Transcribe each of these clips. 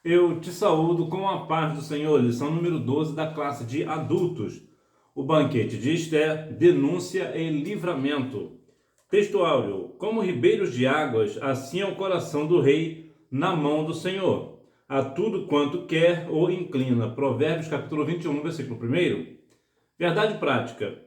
Eu te saúdo com a paz do Senhor, lição número 12 da classe de adultos. O banquete de Esther, denúncia e livramento. Texto áureo: como ribeiros de águas, assim é o coração do rei na mão do Senhor. A tudo quanto quer ou inclina. Provérbios capítulo 21, versículo 1. Verdade prática.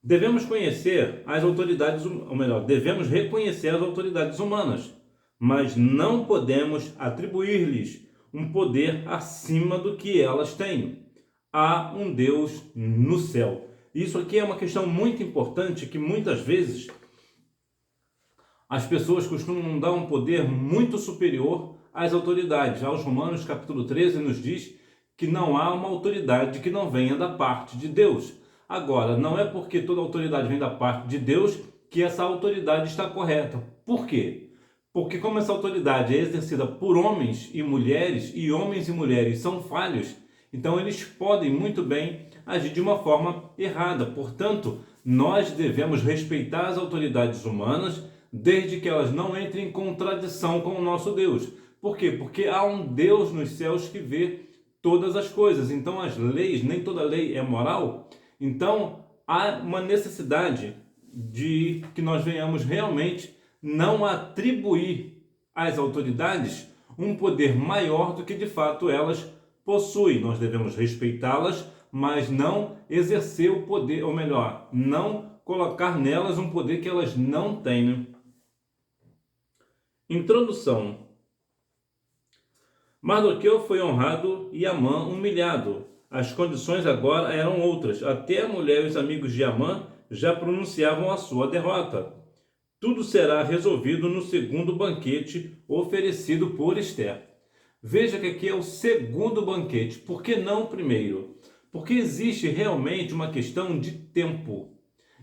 Devemos conhecer as autoridades, ou melhor, devemos reconhecer as autoridades humanas, mas não podemos atribuir-lhes um poder acima do que elas têm. Há um Deus no céu. Isso aqui é uma questão muito importante que muitas vezes as pessoas costumam dar um poder muito superior às autoridades. Aos Romanos capítulo 13 nos diz que não há uma autoridade que não venha da parte de Deus. Agora, não é porque toda autoridade vem da parte de Deus que essa autoridade está correta. Por quê? Porque como essa autoridade é exercida por homens e homens e mulheres são falhos, então eles podem muito bem agir de uma forma errada. Portanto, nós devemos respeitar as autoridades humanas, desde que elas não entrem em contradição com o nosso Deus. Por quê? Porque há um Deus nos céus que vê todas as coisas. Então as leis, nem toda lei é moral. Então há uma necessidade de que nós venhamos realmente não atribuir às autoridades um poder maior do que de fato elas possuem. Nós devemos respeitá-las, mas não exercer o poder, ou melhor, não colocar nelas um poder que elas não têm. Introdução. Mardoqueu foi honrado e Amã humilhado. As condições agora eram outras. Até a mulher e os amigos de Amã já pronunciavam a sua derrota. Tudo será resolvido no segundo banquete oferecido por Esther. Veja que aqui é o segundo banquete. Por que não o primeiro? Porque existe realmente uma questão de tempo.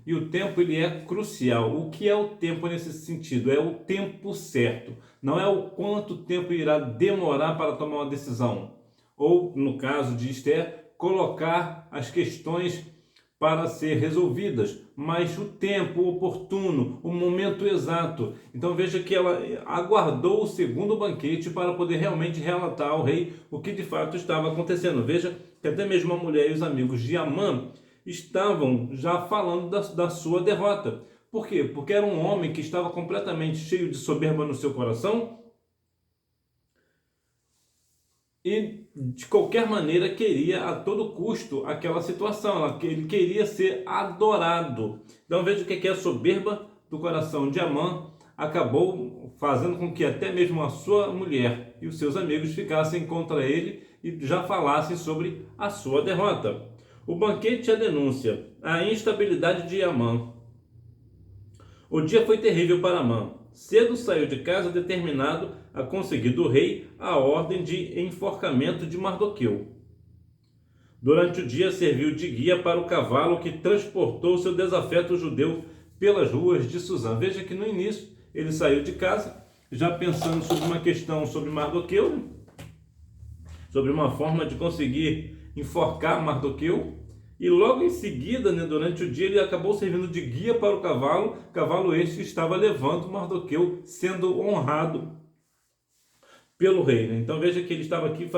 E o tempo ele é crucial. O que é o tempo nesse sentido? É o tempo certo. Não é o quanto tempo irá demorar para tomar uma decisão. Ou, no caso de Esther, colocar as questões para ser resolvidas, mas o tempo oportuno, o momento exato. Então veja que ela aguardou o segundo banquete para poder realmente relatar ao rei o que de fato estava acontecendo. Veja que até mesmo a mulher e os amigos de Amã estavam já falando da sua derrota. Por quê? Porque era um homem que estava completamente cheio de soberba no seu coração e de qualquer maneira queria a todo custo aquela situação. Ele queria ser adorado. Então veja o que é a soberba do coração de Amã acabou fazendo com que até mesmo a sua mulher e os seus amigos ficassem contra ele e já falassem sobre a sua derrota. O banquete e a denúncia, a instabilidade de Amã. O dia foi terrível para Amã. Cedo saiu de casa determinado a conseguir do rei a ordem de enforcamento de Mardoqueu. Durante o dia serviu de guia para o cavalo que transportou seu desafeto judeu pelas ruas de Suzã. Veja que no início ele saiu de casa já pensando sobre uma questão sobre Mardoqueu, sobre uma forma de conseguir enforcar Mardoqueu. E logo em seguida, durante o dia, ele acabou servindo de guia para o cavalo este que estava levando Mardoqueu, sendo honrado pelo rei. Então veja que ele estava aqui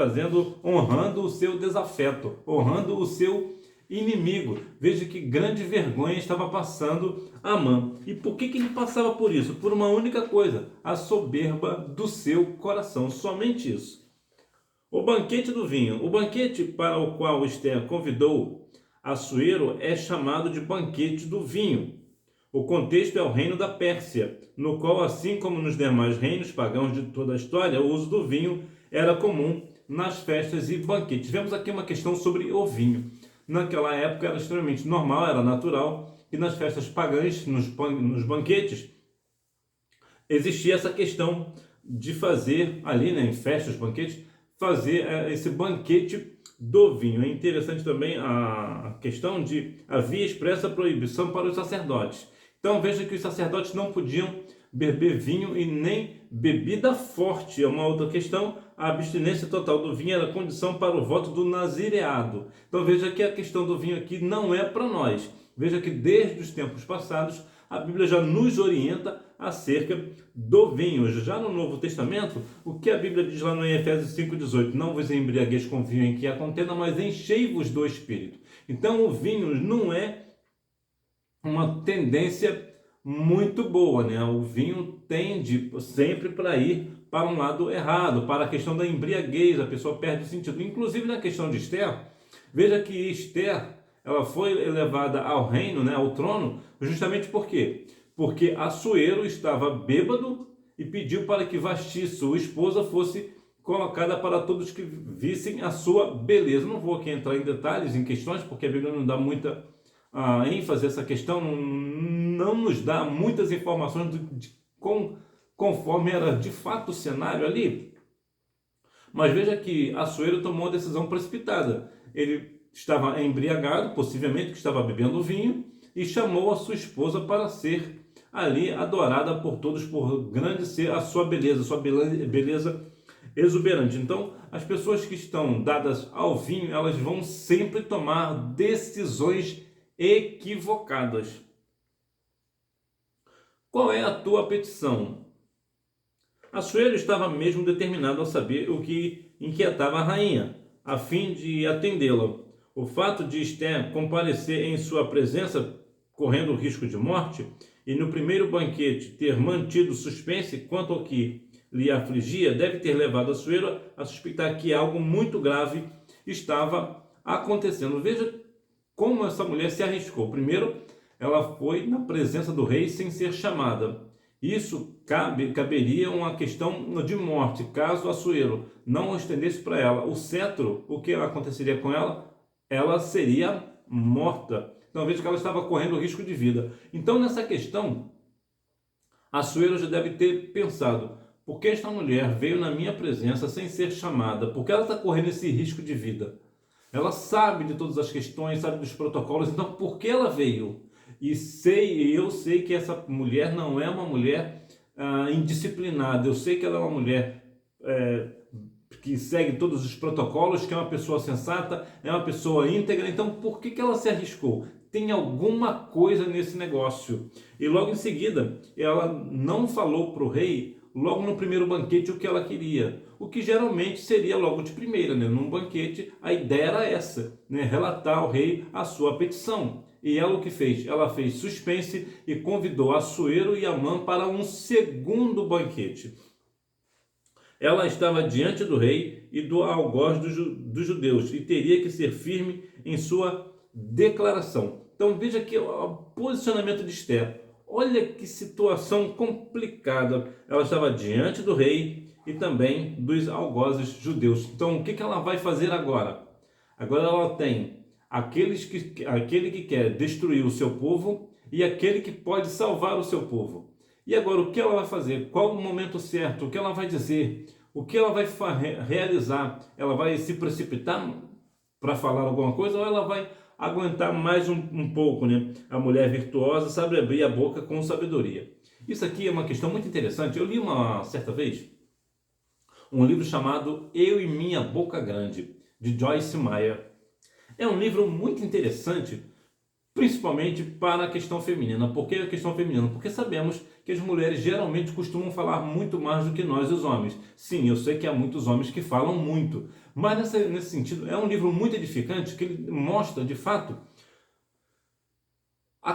honrando o seu desafeto, honrando o seu inimigo. Veja que grande vergonha estava passando Amã. E por que ele passava por isso? Por uma única coisa, a soberba do seu coração, somente isso. O banquete do vinho. O banquete para o qual Esther convidou Assuero é chamado de banquete do vinho. O contexto é o reino da Pérsia, no qual, assim como nos demais reinos pagãos de toda a história, o uso do vinho era comum nas festas e banquetes. Vemos aqui uma questão sobre o vinho. Naquela época era extremamente normal, era natural, que nas festas pagãs, nos banquetes, existia essa questão de fazer ali, em festas, banquetes, fazer esse banquete do vinho. É interessante também a questão de havia expressa proibição para os sacerdotes. Então veja que os sacerdotes não podiam beber vinho e nem bebida forte. É uma outra questão. A abstinência total do vinho era condição para o voto do nazireado. Então veja que a questão do vinho aqui não é para nós. Veja que desde os tempos passados a Bíblia já nos orienta acerca do vinho. Já no Novo Testamento, o que a Bíblia diz lá no Efésios 5,18? Não vos embriagueis com vinho em que há contenda, mas enchei-vos do Espírito. Então o vinho não é uma tendência muito boa, né? O vinho tende sempre para ir para um lado errado, para a questão da embriaguez, a pessoa perde o sentido. Inclusive na questão de Esther, veja que Esther, ela foi elevada ao reino, né, ao trono, justamente por quê? Porque Assuero estava bêbado e pediu para que Vasti, sua esposa, fosse colocada para todos que vissem a sua beleza. Não vou aqui entrar em detalhes, em questões, porque a Bíblia não dá muita ênfase a essa questão, não nos dá muitas informações conforme era de fato o cenário ali. Mas veja que Assuero tomou uma decisão precipitada. Ele estava embriagado, possivelmente que estava bebendo vinho, e chamou a sua esposa para ser ali adorada por todos, por grande ser a sua beleza exuberante. Então, as pessoas que estão dadas ao vinho, elas vão sempre tomar decisões equivocadas. Qual é a tua petição? Assuero estava mesmo determinado a saber o que inquietava a rainha, a fim de atendê-la. O fato de Esther comparecer em sua presença, correndo o risco de morte, e no primeiro banquete ter mantido suspense quanto ao que lhe afligia, deve ter levado Assuero a suspeitar que algo muito grave estava acontecendo. Veja como essa mulher se arriscou. Primeiro, ela foi na presença do rei sem ser chamada. Isso caberia uma questão de morte, caso Assuero não estendesse para ela o cetro. O que aconteceria com ela? Ela seria morta. Então veja que ela estava correndo risco de vida. Então nessa questão, Assuero já deve ter pensado: por que esta mulher veio na minha presença sem ser chamada? Por que ela está correndo esse risco de vida? Ela sabe de todas as questões, sabe dos protocolos, então por que ela veio? E eu sei que essa mulher não é uma mulher indisciplinada, eu sei que ela é uma mulher que segue todos os protocolos, que é uma pessoa sensata, é uma pessoa íntegra, então por que ela se arriscou? Tem alguma coisa nesse negócio. E logo em seguida, ela não falou para o rei, logo no primeiro banquete, o que ela queria. O que geralmente seria logo de primeira, né? Num banquete, a ideia era essa, né? Relatar ao rei a sua petição. E ela o que fez? Ela fez suspense e convidou Assuero e Amã para um segundo banquete. Ela estava diante do rei e do algoz dos judeus e teria que ser firme em sua declaração. Então veja que o posicionamento de Esther. Olha que situação complicada. Ela estava diante do rei e também dos algozes judeus. Então o que ela vai fazer agora? Agora ela tem aquele que quer destruir o seu povo e aquele que pode salvar o seu povo. E agora o que ela vai fazer? Qual o momento certo? O que ela vai dizer? O que ela vai realizar? Ela vai se precipitar para falar alguma coisa ou ela vai aguentar mais um pouco, né? A mulher virtuosa sabe abrir a boca com sabedoria. Isso aqui é uma questão muito interessante. Eu li uma certa vez um livro chamado Eu e Minha Boca Grande, de Joyce Meyer. É um livro muito interessante, principalmente para a questão feminina. Por que a questão feminina? Porque sabemos que as mulheres geralmente costumam falar muito mais do que nós, os homens. Sim, eu sei que há muitos homens que falam muito, mas nesse sentido é um livro muito edificante, que ele mostra de fato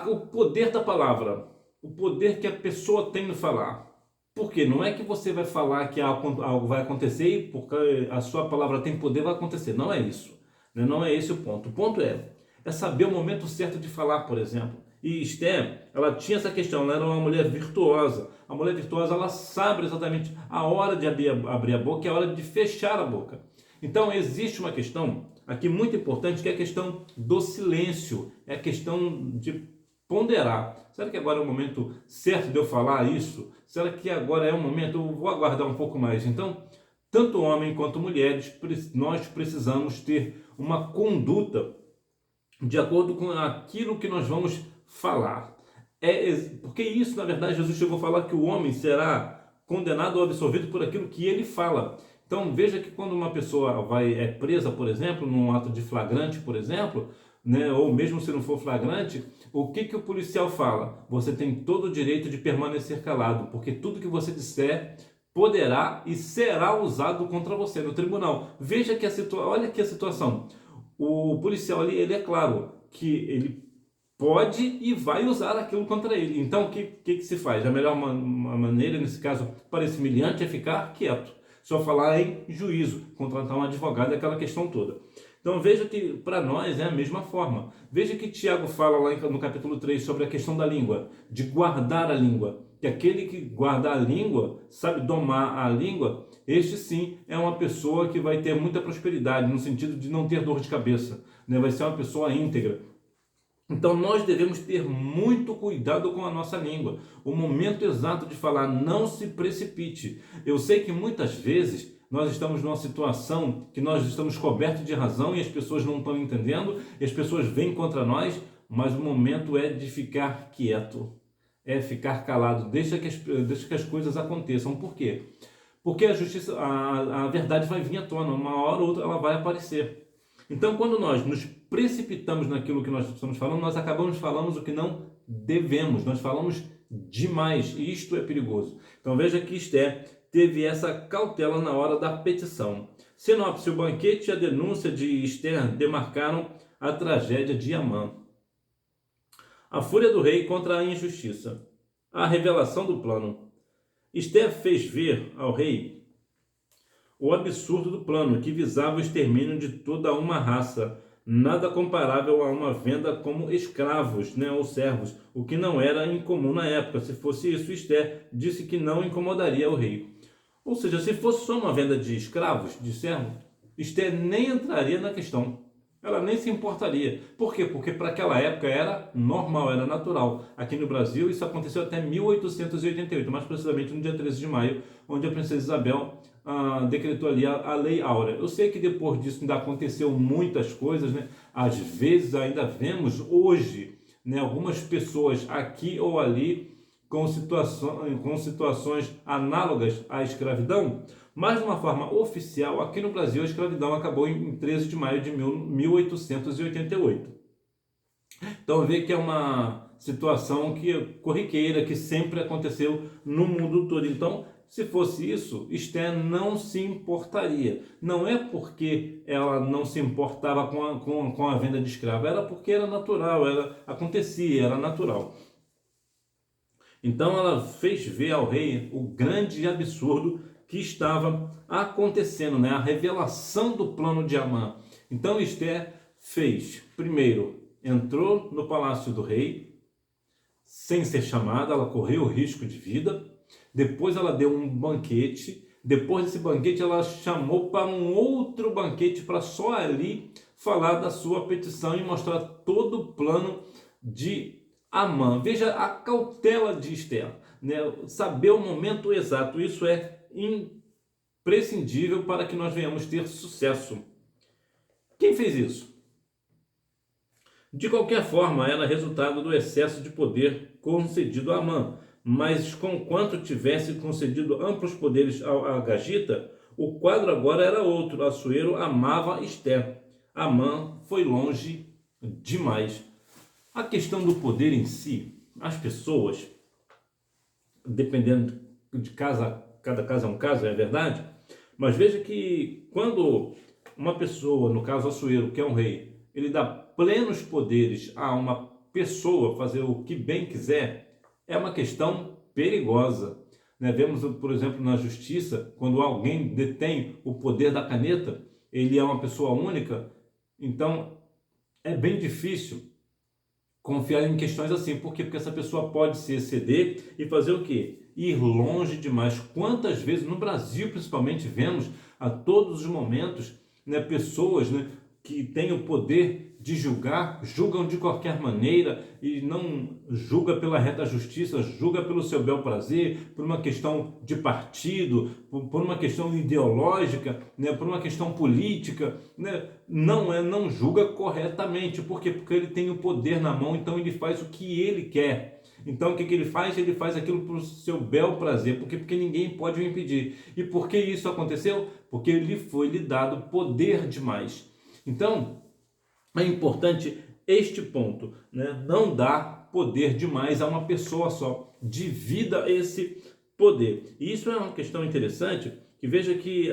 o poder da palavra, o poder que a pessoa tem no falar. Porque não é que você vai falar que algo vai acontecer e porque a sua palavra tem poder vai acontecer. Não é isso. Não é esse o ponto. O ponto é saber o momento certo de falar, por exemplo. E Esther, ela tinha essa questão, ela era uma mulher virtuosa. A mulher virtuosa, ela sabe exatamente a hora de abrir a boca e a hora de fechar a boca. Então existe uma questão aqui muito importante, que é a questão do silêncio, é a questão de ponderar. Será que agora é o momento certo de eu falar isso? Será que agora é o momento? Eu vou aguardar um pouco mais. Então, tanto homem quanto mulheres, nós precisamos ter uma conduta de acordo com aquilo que nós vamos falar. Porque isso, na verdade, Jesus chegou a falar que o homem será condenado ou absolvido por aquilo que ele fala. Então veja que quando uma pessoa é presa, por exemplo, num ato de flagrante, por exemplo, né, ou mesmo se não for flagrante, o que o policial fala? Você tem todo o direito de permanecer calado, porque tudo que você disser poderá e será usado contra você no tribunal. Veja que olha aqui a situação. O policial ali, ele é claro que ele pode e vai usar aquilo contra ele. Então, o que se faz? A melhor maneira, nesse caso, para esse humilhante é ficar quieto. Só falar em juízo, contratar um advogado, aquela questão toda. Então, veja que para nós é a mesma forma. Veja que Tiago fala lá no capítulo 3 sobre a questão da língua, de guardar a língua. Que aquele que guarda a língua, sabe domar a língua, este sim é uma pessoa que vai ter muita prosperidade, no sentido de não ter dor de cabeça, né? Vai ser uma pessoa íntegra. Então nós devemos ter muito cuidado com a nossa língua. O momento exato de falar, não se precipite. Eu sei que muitas vezes nós estamos numa situação que nós estamos cobertos de razão e as pessoas não estão entendendo, e as pessoas vêm contra nós, mas o momento é de ficar quieto, é ficar calado, deixa que as coisas aconteçam. Por quê? Porque a justiça, a verdade vai vir à tona, uma hora ou outra ela vai aparecer. Então, quando nós nos precipitamos naquilo que nós estamos falando, nós acabamos falando o que não devemos, nós falamos demais, e isto é perigoso. Então, veja que Esther teve essa cautela na hora da petição. Sinopse: o banquete e a denúncia de Esther demarcaram a tragédia de Amã. A fúria do rei contra a injustiça. A revelação do plano. Esther fez ver ao rei o absurdo do plano, que visava o extermínio de toda uma raça, nada comparável a uma venda como escravos, né, ou servos, o que não era incomum na época. Se fosse isso, Esther disse que não incomodaria o rei. Ou seja, se fosse só uma venda de escravos, de servos, Esther nem entraria na questão. Ela nem se importaria. Por quê? Porque para aquela época era normal, era natural. Aqui no Brasil isso aconteceu até 1888, mais precisamente no dia 13 de maio, onde a princesa Isabel decretou ali a Lei Áurea. Eu sei que depois disso ainda aconteceu muitas coisas, né? Às vezes ainda vemos hoje, né, algumas pessoas aqui ou ali com situações análogas à escravidão, mas de uma forma oficial, aqui no Brasil a escravidão acabou em 13 de maio de 1888. Então vê que é uma situação corriqueira, que sempre aconteceu no mundo todo. Então, se fosse isso, Esther não se importaria. Não é porque ela não se importava com a venda de escravo, era porque era natural, acontecia, era natural. Então ela fez ver ao rei o grande absurdo que estava acontecendo, né? A revelação do plano de Amã. Então Esther fez, primeiro, entrou no palácio do rei, sem ser chamada, ela correu o risco de vida. Depois ela deu um banquete. Depois desse banquete ela chamou para um outro banquete para só ali falar da sua petição e mostrar todo o plano de Amã. Veja a cautela de Esther, né? Saber o momento exato, isso é imprescindível para que nós venhamos ter sucesso. Quem fez isso? De qualquer forma, era resultado do excesso de poder concedido a Amã, mas conquanto tivesse concedido amplos poderes a Agagita, o quadro agora era outro. Assuero amava Esther. Amã foi longe demais. A questão do poder em si, as pessoas, dependendo de cada caso é um caso, é verdade, mas veja que quando uma pessoa, no caso Assuero, que é um rei, ele dá plenos poderes a uma pessoa fazer o que bem quiser, é uma questão perigosa, né? Vemos, por exemplo, na justiça, quando alguém detém o poder da caneta, ele é uma pessoa única, então é bem difícil confiar em questões assim. Por quê? Porque essa pessoa pode se exceder e fazer o quê? Ir longe demais. Quantas vezes, no Brasil principalmente, vemos a todos os momentos, né, pessoas, né, que têm o poder de julgar, julgam de qualquer maneira e não julga pela reta justiça, julga pelo seu bel prazer, por uma questão de partido, por uma questão ideológica, né, por uma questão política, né, não julga corretamente. Por quê? Porque ele tem o poder na mão, então ele faz o que ele quer. Então o que ele faz? Ele faz aquilo para o seu bel prazer. Por quê? Porque ninguém pode o impedir. E por que isso aconteceu? Porque lhe foi dado poder demais. Então, é importante este ponto, né? Não dá poder demais a uma pessoa só, divida esse poder. E isso é uma questão interessante, que veja que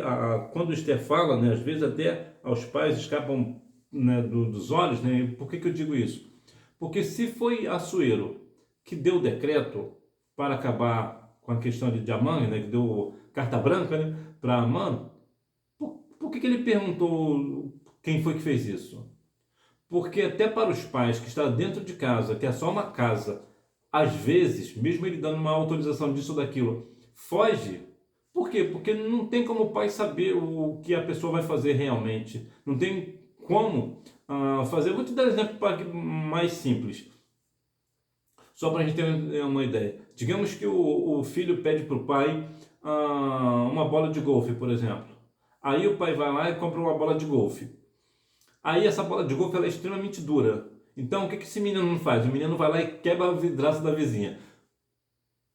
quando Esther fala, né, às vezes até aos pais escapam, né, dos olhos, né? Por que eu digo isso? Porque se foi Assuero que deu o decreto para acabar com a questão de Amã, né, que deu carta branca, né, para Amã, por que ele perguntou quem foi que fez isso? Porque até para os pais que estão dentro de casa, que é só uma casa, às vezes, mesmo ele dando uma autorização disso ou daquilo, foge. Por quê? Porque não tem como o pai saber o que a pessoa vai fazer realmente. Não tem como fazer. Vou te dar um exemplo mais simples, só para a gente ter uma ideia. Digamos que o filho pede para o pai uma bola de golfe, por exemplo. Aí o pai vai lá e compra uma bola de golfe. Aí essa bola de golfe ela é extremamente dura. Então o que esse menino não faz? O menino vai lá e quebra a vidraça da vizinha.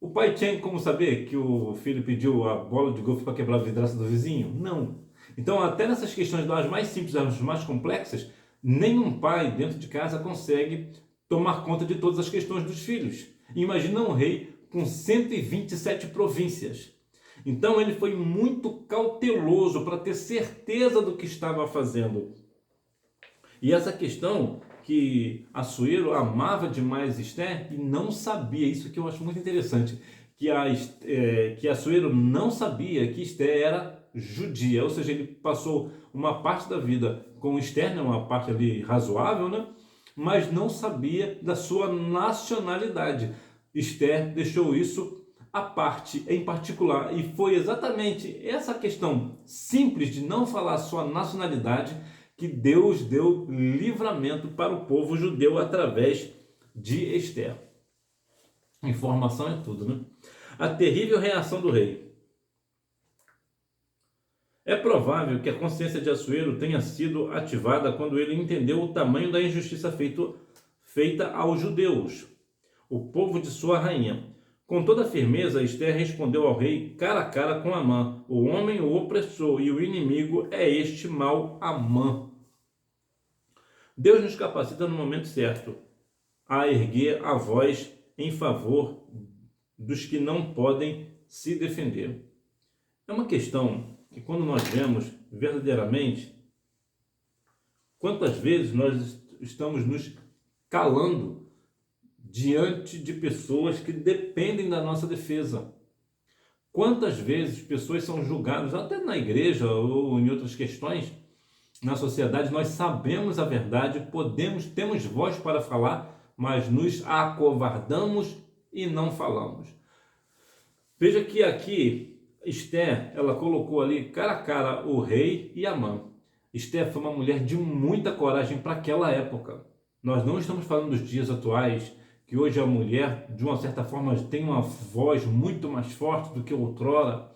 O pai tinha como saber que o filho pediu a bola de golfe para quebrar a vidraça do vizinho? Não. Então até nessas questões das mais simples às mais complexas, nenhum pai dentro de casa consegue tomar conta de todas as questões dos filhos. Imagina um rei com 127 províncias. Então ele foi muito cauteloso para ter certeza do que estava fazendo. E essa questão que Assuero amava demais Esther e não sabia, isso que eu acho muito interessante, que Assuero não sabia que Esther era judia, ou seja, ele passou uma parte da vida com Esther, né, uma parte ali razoável, né, mas não sabia da sua nacionalidade. Esther deixou isso à parte, em particular, e foi exatamente essa questão simples de não falar a sua nacionalidade que Deus deu livramento para o povo judeu através de Esther. Informação é tudo, né? A terrível reação do rei. É provável que a consciência de Assuero tenha sido ativada quando ele entendeu o tamanho da injustiça feita aos judeus, o povo de sua rainha. Com toda firmeza, Esther respondeu ao rei cara a cara com Amã. O homem, o opressor e o inimigo é este mau Amã. Deus nos capacita no momento certo a erguer a voz em favor dos que não podem se defender. É uma questão que quando nós vemos verdadeiramente, quantas vezes nós estamos nos calando diante de pessoas que dependem da nossa defesa. Quantas vezes pessoas são julgadas, até na igreja ou em outras questões, na sociedade, nós sabemos a verdade, temos voz para falar, mas nos acovardamos e não falamos. Veja que aqui Esther, ela colocou ali cara a cara o rei e Amã. Esther foi uma mulher de muita coragem para aquela época. Nós não estamos falando dos dias atuais, que hoje a mulher, de uma certa forma, tem uma voz muito mais forte do que outrora.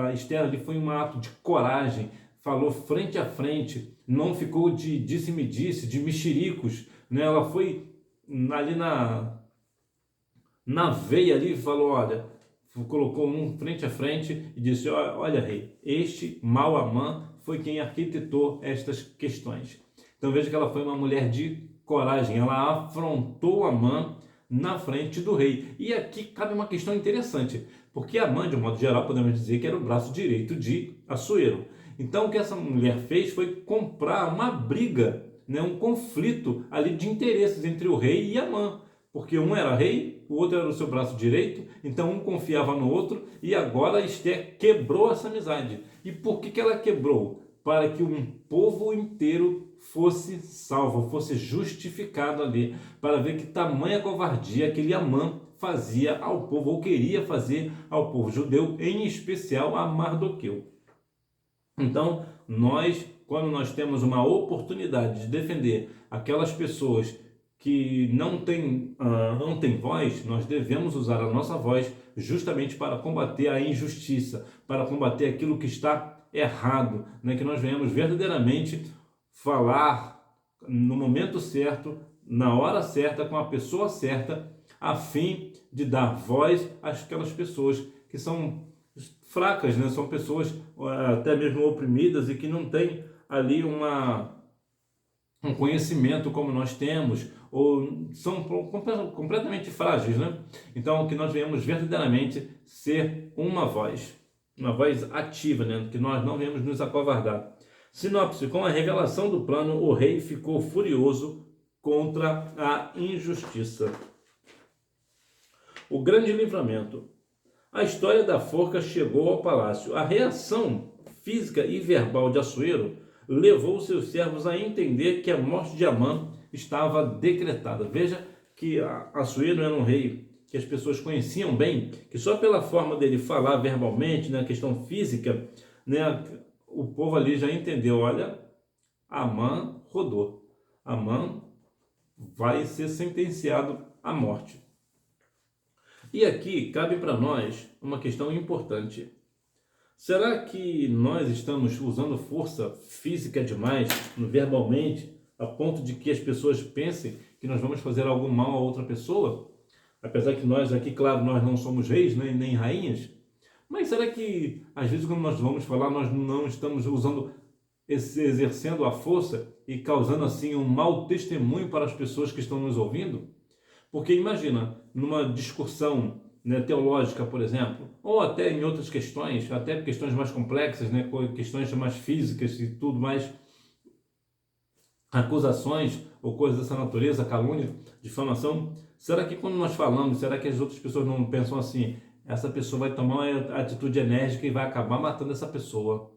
A Esther ali foi um ato de coragem, falou frente a frente, não ficou de disse-me-disse, de mexericos, né? Ela foi ali na veia ali e falou, olha, colocou um frente a frente e disse, olha rei, este mau Amã foi quem arquitetou estas questões. Então veja que ela foi uma mulher de coragem, ela afrontou Amã na frente do rei. E aqui cabe uma questão interessante, porque Amã, de um modo geral, podemos dizer que era o braço direito de Assuero. Então o que essa mulher fez foi comprar uma briga, né, um conflito ali de interesses entre o rei e Amã, porque um era rei, o outro era o seu braço direito, então um confiava no outro, e agora Esther quebrou essa amizade. E por que ela quebrou? Para que um povo inteiro fosse salvo, fosse justificado ali, para ver que tamanha covardia aquele Amã fazia ao povo, ou queria fazer ao povo judeu, em especial a Mardoqueu. Então, quando nós temos uma oportunidade de defender aquelas pessoas que não têm voz, nós devemos usar a nossa voz justamente para combater a injustiça, para combater aquilo que está errado, né? Que nós venhamos verdadeiramente falar no momento certo, na hora certa, com a pessoa certa, a fim de dar voz àquelas pessoas que são fracas, né? São pessoas até mesmo oprimidas e que não têm ali um conhecimento como nós temos, ou são completamente frágeis, né? Então, que nós venhamos verdadeiramente ser uma voz ativa, né? Que nós não venhamos nos acovardar. Sinopse: com a revelação do plano, o rei ficou furioso contra a injustiça. O grande livramento. A história da forca chegou ao palácio. A reação física e verbal de Assuero levou seus servos a entender que a morte de Amã estava decretada. Veja que Assuero era um rei que as pessoas conheciam bem, que só pela forma dele falar verbalmente, na questão física, né, o povo ali já entendeu, olha, Amã rodou. Amã vai ser sentenciado à morte. E aqui cabe para nós uma questão importante. Será que nós estamos usando força física demais, verbalmente, a ponto de que as pessoas pensem que nós vamos fazer algo mal a outra pessoa? Apesar que nós aqui, claro, nós não somos reis, né, nem rainhas. Mas será que, às vezes, quando nós vamos falar, nós não estamos exercendo a força e causando, assim, um mau testemunho para as pessoas que estão nos ouvindo? Porque imagina, numa discussão, né, teológica, por exemplo, ou até em outras questões, até questões mais complexas, né, questões mais físicas e tudo mais, acusações ou coisas dessa natureza, calúnia, difamação, será que quando nós falamos, será que as outras pessoas não pensam assim, essa pessoa vai tomar uma atitude enérgica e vai acabar matando essa pessoa?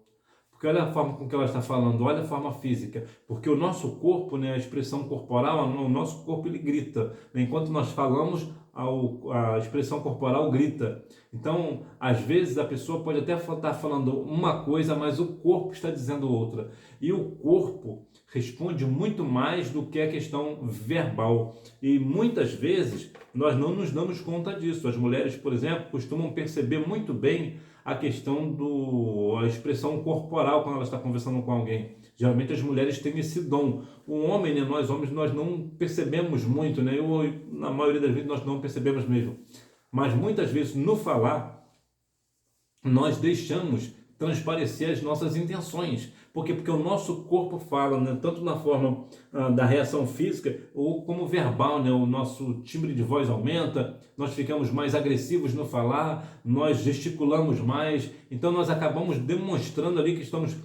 Porque olha a forma com que ela está falando, olha a forma física. Porque o nosso corpo, né, a expressão corporal, o nosso corpo ele grita. Enquanto nós falamos, a expressão corporal grita. Então, às vezes a pessoa pode até estar falando uma coisa, mas o corpo está dizendo outra. E o corpo responde muito mais do que a questão verbal. E muitas vezes nós não nos damos conta disso. As mulheres, por exemplo, costumam perceber muito bem a questão a expressão corporal quando ela está conversando com alguém. Geralmente as mulheres têm esse dom. O homem, né, nós homens, nós não percebemos muito, né? Na maioria das vezes nós não percebemos mesmo. Mas muitas vezes no falar, nós deixamos transparecer as nossas intenções. Por quê? Porque o nosso corpo fala, né? Tanto na forma da reação física ou como verbal, né? O nosso timbre de voz aumenta, nós ficamos mais agressivos no falar, nós gesticulamos mais, então nós acabamos demonstrando ali que estamos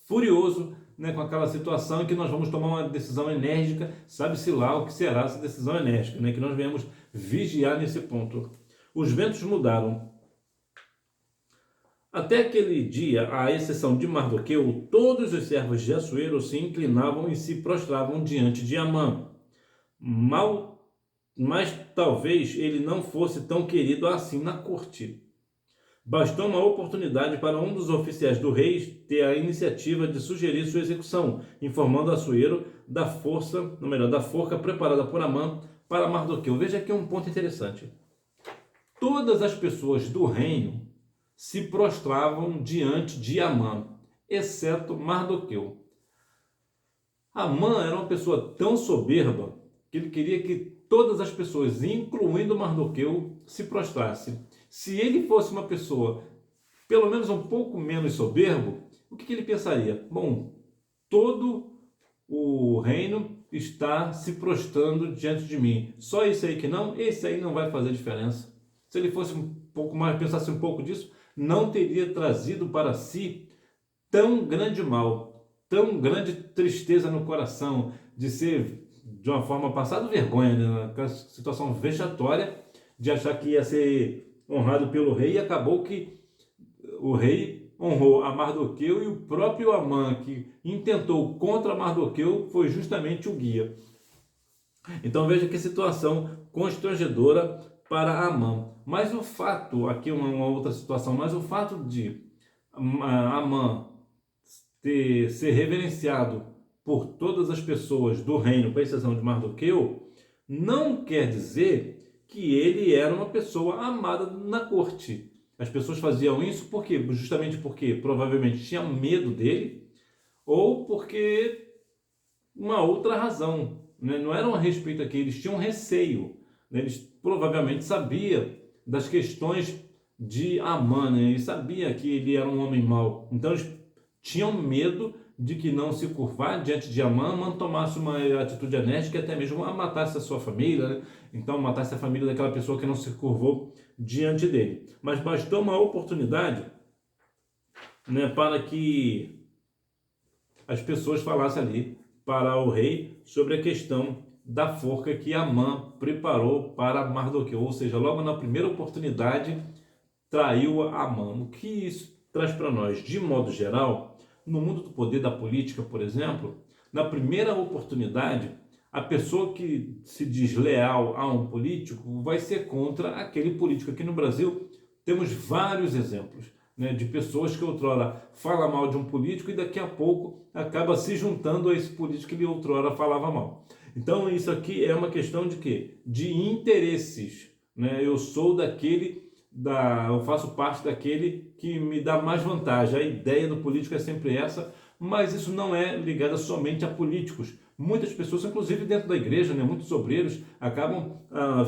furiosos, né, com aquela situação e que nós vamos tomar uma decisão enérgica, sabe-se lá o que será essa decisão enérgica, né? Que nós venhamos vigiar nesse ponto. Os ventos mudaram. Até aquele dia, à exceção de Mardoqueu, todos os servos de Assuero se inclinavam e se prostravam diante de Amã. Mas talvez ele não fosse tão querido assim na corte. Bastou uma oportunidade para um dos oficiais do rei ter a iniciativa de sugerir sua execução, informando Assuero da forca preparada por Amã para Mardoqueu. Veja aqui um ponto interessante. Todas as pessoas do reino se prostravam diante de Amã, exceto Mardoqueu. Amã era uma pessoa tão soberba que ele queria que todas as pessoas, incluindo Mardoqueu, se prostrassem. Se ele fosse uma pessoa pelo menos um pouco menos soberbo, o que ele pensaria? Bom, todo o reino está se prostrando diante de mim. Só esse aí que não? Esse aí não vai fazer diferença. Se ele fosse um pouco mais, pensasse um pouco disso, não teria trazido para si tão grande mal, tão grande tristeza no coração, de ser, de uma forma, passado vergonha, né? Aquela situação vexatória de achar que ia ser honrado pelo rei, e acabou que o rei honrou a Mardoqueu, e o próprio Amã, que intentou contra Mardoqueu, foi justamente o guia. Então veja que situação constrangedora para Amã. Mas o fato, aqui uma outra situação, mas o fato de Amã ser reverenciado por todas as pessoas do reino, com exceção de Mardoqueu, não quer dizer que ele era uma pessoa amada na corte. As pessoas faziam isso justamente porque provavelmente tinham medo dele, ou porque uma outra razão, né? Não era um respeito aqui, eles tinham receio, né? Eles provavelmente sabiam das questões de Amã, né? Eles sabiam que ele era um homem mau, então eles tinham medo de que não se curvar diante de Amã, Amã tomasse uma atitude enérgica e até mesmo matasse a sua família, né? Então matasse a família daquela pessoa que não se curvou diante dele. Mas bastou uma oportunidade, né, para que as pessoas falassem ali para o rei sobre a questão da forca que Amã preparou para Mardoqueu, ou seja, logo na primeira oportunidade traiu Amã. O que isso traz para nós? De modo geral, no mundo do poder da política, por exemplo, na primeira oportunidade, a pessoa que se diz leal a um político vai ser contra aquele político. Aqui no Brasil temos vários exemplos, né, de pessoas que outrora falam mal de um político e daqui a pouco acaba se juntando a esse político que ele outrora falava mal. Então isso aqui é uma questão de quê? De interesses, né? Eu sou eu faço parte daquele que me dá mais vantagem. A ideia do político é sempre essa, mas isso não é ligado somente a políticos. Muitas pessoas, inclusive dentro da igreja, né, muitos obreiros acabam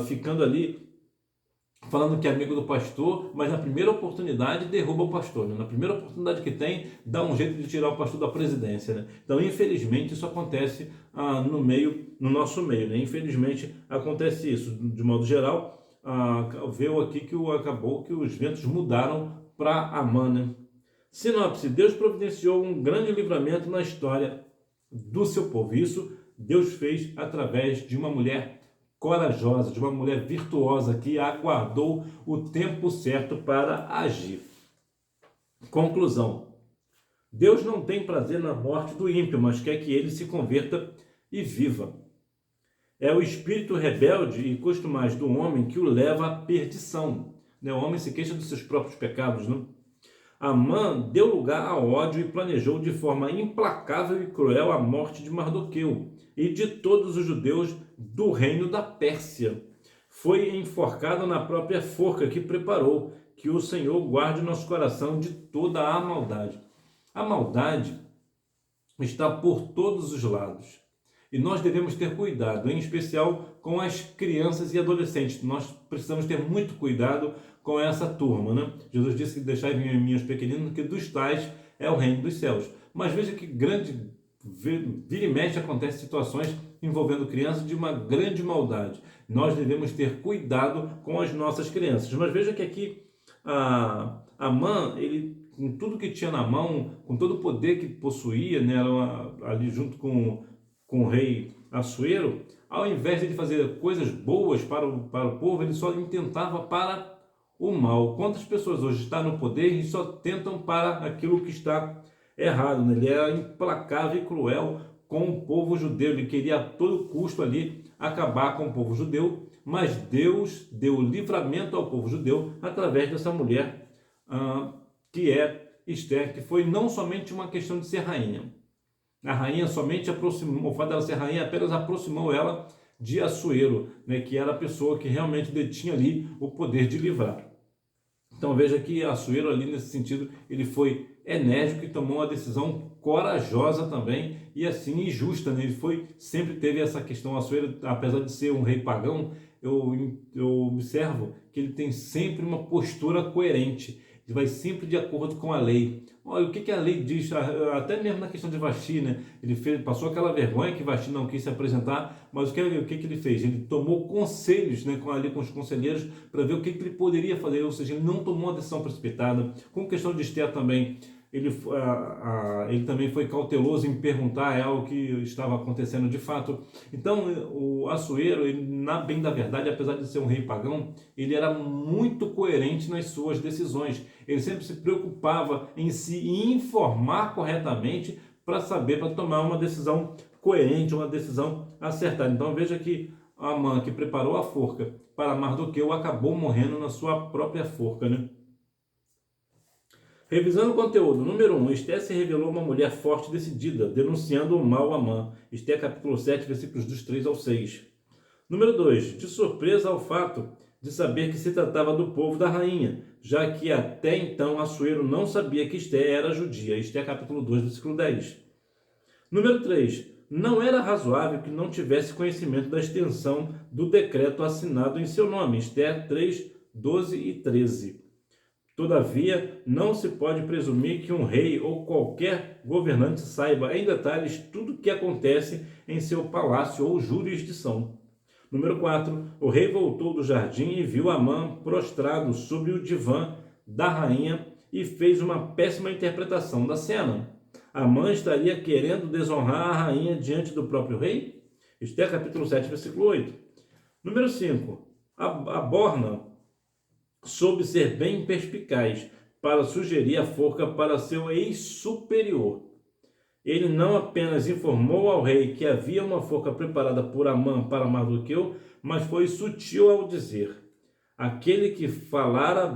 ficando ali falando que é amigo do pastor, mas na primeira oportunidade derruba o pastor, né? Na primeira oportunidade que tem, dá um jeito de tirar o pastor da presidência, né? Então, infelizmente, isso acontece no nosso meio, né? Infelizmente, acontece isso. De modo geral, veio aqui acabou que os ventos mudaram para Amã, né? Sinopse: Deus providenciou um grande livramento na história do seu povo. Isso Deus fez através de uma mulher corajosa, de uma mulher virtuosa que aguardou o tempo certo para agir. Conclusão: Deus não tem prazer na morte do ímpio, mas quer que ele se converta e viva. É o espírito rebelde e costumaz do homem que o leva à perdição. O homem se queixa dos seus próprios pecados, não? Amã deu lugar ao ódio e planejou de forma implacável e cruel a morte de Mardoqueu e de todos os judeus do reino da Pérsia. Foi enforcado na própria forca que preparou. Que o Senhor guarde o nosso coração de toda a maldade. A maldade está por todos os lados. E nós devemos ter cuidado, em especial com as crianças e adolescentes. Nós precisamos ter muito cuidado com essa turma, né? Jesus disse que deixai vir minhas pequeninos, que dos tais é o reino dos céus. Mas veja que vira e mexe acontecem situações envolvendo crianças de uma grande maldade. Nós devemos ter cuidado com as nossas crianças. Mas veja que aqui Amã, ele, com tudo que tinha na mão, com todo o poder que possuía, né, ali junto com o rei Assuero, ao invés de ele fazer coisas boas para o povo, ele só intentava para o mal. Quantas pessoas hoje estão no poder e só tentam para aquilo que está errado, né? Ele era implacável e cruel com o povo judeu, ele queria a todo custo ali acabar com o povo judeu, mas Deus deu livramento ao povo judeu através dessa mulher que é Esther, que foi não somente uma questão de ser rainha. A rainha somente aproximou, o fato dela ser rainha apenas aproximou ela de Assuero, né, que era a pessoa que realmente detinha ali o poder de livrar. Então veja que Assuero ali nesse sentido, ele foi enérgico e tomou uma decisão corajosa também e assim justa, né? Ele sempre teve essa questão. Assuero, apesar de ser um rei pagão, eu observo que ele tem sempre uma postura coerente. Ele vai sempre de acordo com a lei. Olha, o que a lei diz, até mesmo na questão de Vasti, né? Ele passou aquela vergonha que Vasti não quis se apresentar, mas o que ele fez? Ele tomou conselhos, né, com os conselheiros para ver o que ele poderia fazer, ou seja, ele não tomou uma decisão precipitada. Com questão de Esther também, ele também foi cauteloso em perguntar a ela o que estava acontecendo de fato. Então, o Assuero, bem da verdade, apesar de ser um rei pagão, ele era muito coerente nas suas decisões. Ele sempre se preocupava em se informar corretamente para tomar uma decisão coerente, uma decisão acertada. Então, veja que Amã, que preparou a forca para Mardoqueu, acabou morrendo na sua própria forca, né? Revisando o conteúdo, número 1, Esther se revelou uma mulher forte e decidida, denunciando o mal a Amã. Esther capítulo 7, versículos dos 3 ao 6. Número 2, de surpresa ao fato de saber que se tratava do povo da rainha, já que até então Assuero não sabia que Esther era judia. Esther capítulo 2, versículo 10. Número 3, não era razoável que não tivesse conhecimento da extensão do decreto assinado em seu nome. Esther 3, 12 e 13. Todavia, não se pode presumir que um rei ou qualquer governante saiba em detalhes tudo o que acontece em seu palácio ou jurisdição. Número 4. O rei voltou do jardim e viu Amã prostrado sobre o divã da rainha e fez uma péssima interpretação da cena. Amã estaria querendo desonrar a rainha diante do próprio rei? Esther capítulo 7, versículo 8. Número 5. A Borna soube ser bem perspicaz para sugerir a forca para seu ex-superior. Ele não apenas informou ao rei que havia uma forca preparada por Amã para Mardoqueu, mas foi sutil ao dizer: aquele que falara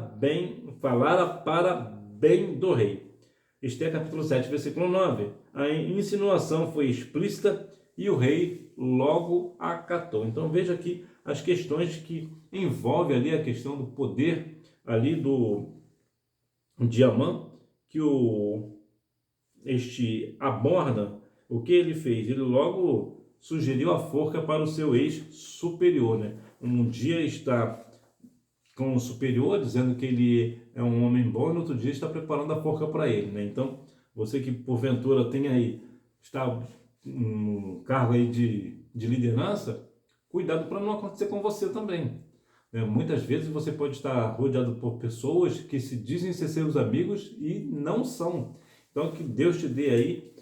para bem do rei. Esther capítulo 7, versículo 9. A insinuação foi explícita e o rei logo acatou. Então veja aqui as questões que envolvem ali a questão do poder ali de Amã, que este Aborna, o que ele fez? Ele logo sugeriu a forca para o seu ex-superior, né? Um dia está com o superior, dizendo que ele é um homem bom, e no outro dia está preparando a forca para ele, né? Então, você que porventura tem aí, está um cargo aí de liderança, cuidado para não acontecer com você também. Né? Muitas vezes você pode estar rodeado por pessoas que se dizem ser seus amigos e não são. Então, que Deus te dê aí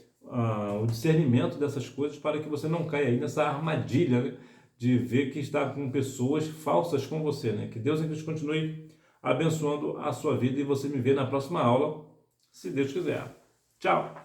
o discernimento dessas coisas para que você não caia aí nessa armadilha, né, de ver que está com pessoas falsas com você. Né? Que Deus em Cristo continue abençoando a sua vida e você me vê na próxima aula, se Deus quiser. Tchau!